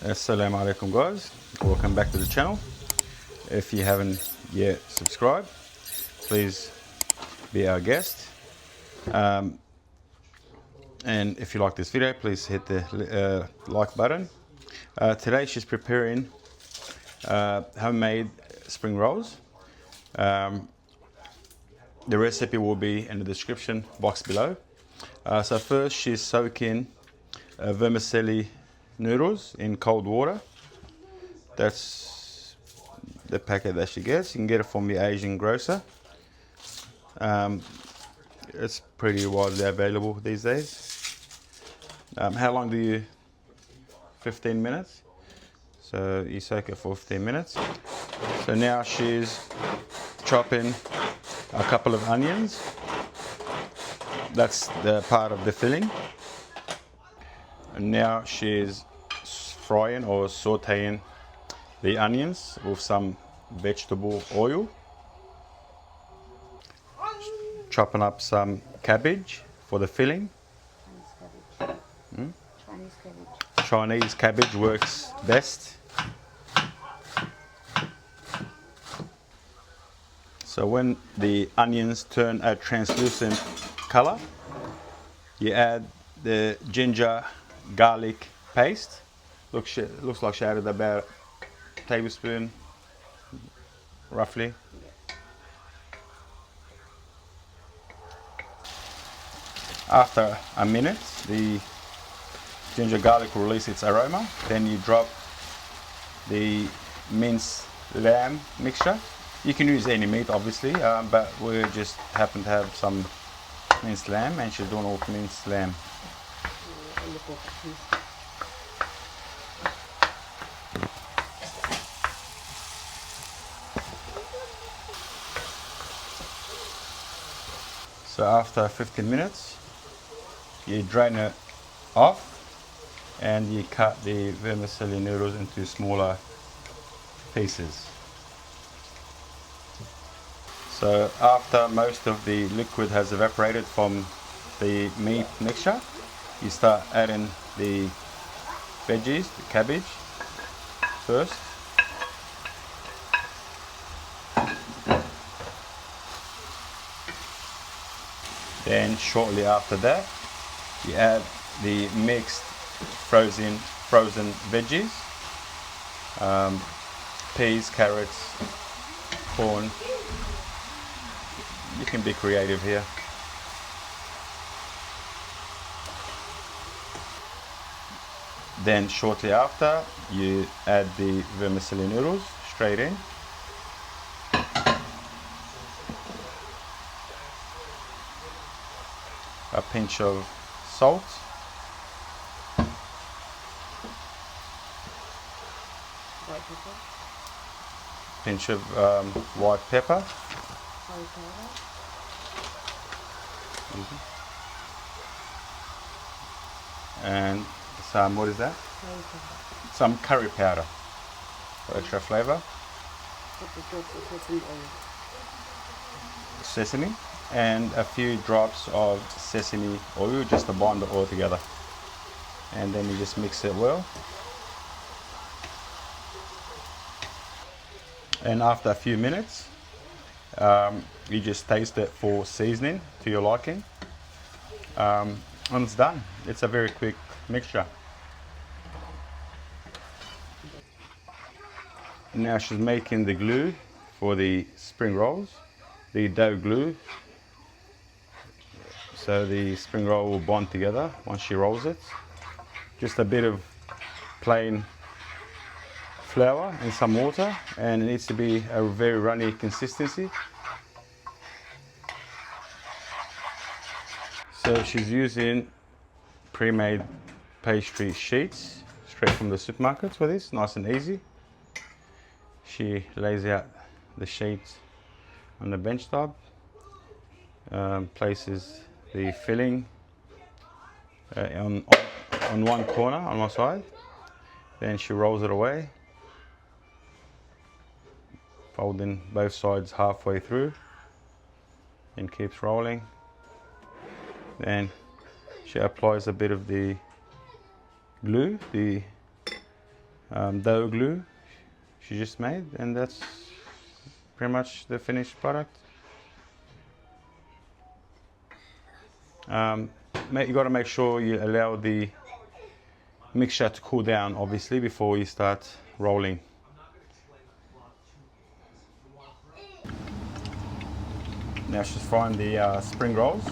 Assalamu alaikum guys, welcome back to the channel. If you haven't yet subscribed, please be our guest. And if you like this video, please hit the like button. Today she's preparing homemade spring rolls. The recipe will be in the description box below. So first she's soaking vermicelli noodles in cold water. That's the packet that she gets. You can get it from the Asian grocer. It's pretty widely available these days. How long do you? 15 minutes. So you soak it for 15 minutes. So now she's chopping a couple of onions. That's the part of the filling. And now she's frying or sautéing the onions with some vegetable oil. Chopping up some cabbage for the filling. Chinese cabbage. Chinese cabbage works best. So when the onions turn a translucent color, you add the ginger garlic paste. Looks like she added about a tablespoon, roughly. After a minute, the ginger garlic will release its aroma. Then you drop the minced lamb mixture. You can use any meat, obviously, but we just happen to have some minced lamb, and she's doing all minced lamb. So after 15 minutes, you drain it off and you cut the vermicelli noodles into smaller pieces. So after most of the liquid has evaporated from the meat mixture, you start adding the veggies, the cabbage first. Then shortly after that, you add the mixed frozen veggies, peas, carrots, corn. You can be creative here. Then shortly after, you add the vermicelli noodles straight in. A pinch of salt. White pepper. Pinch of white pepper. Curry powder. And some, what is that? Curry powder. Some curry powder for extra flavor. Sesame. And a few drops of sesame oil just to bind it all together. And then you just mix it well. And after a few minutes, you just taste it for seasoning to your liking. And it's done. It's a very quick mixture. Now she's making the glue for the spring rolls, the dough glue. So the spring roll will bond together once she rolls it. Just a bit of plain flour and some water, and it needs to be a very runny consistency. So she's using pre-made pastry sheets straight from the supermarkets for this, nice and easy. She lays out the sheets on the bench top, places the filling on one corner on one side, then she rolls it away, folding both sides halfway through, and keeps rolling. Then she applies a bit of the glue, the dough glue she just made, and that's pretty much the finished product. You got to make sure you allow the mixture to cool down, obviously, before you start rolling. Now she's frying the spring rolls.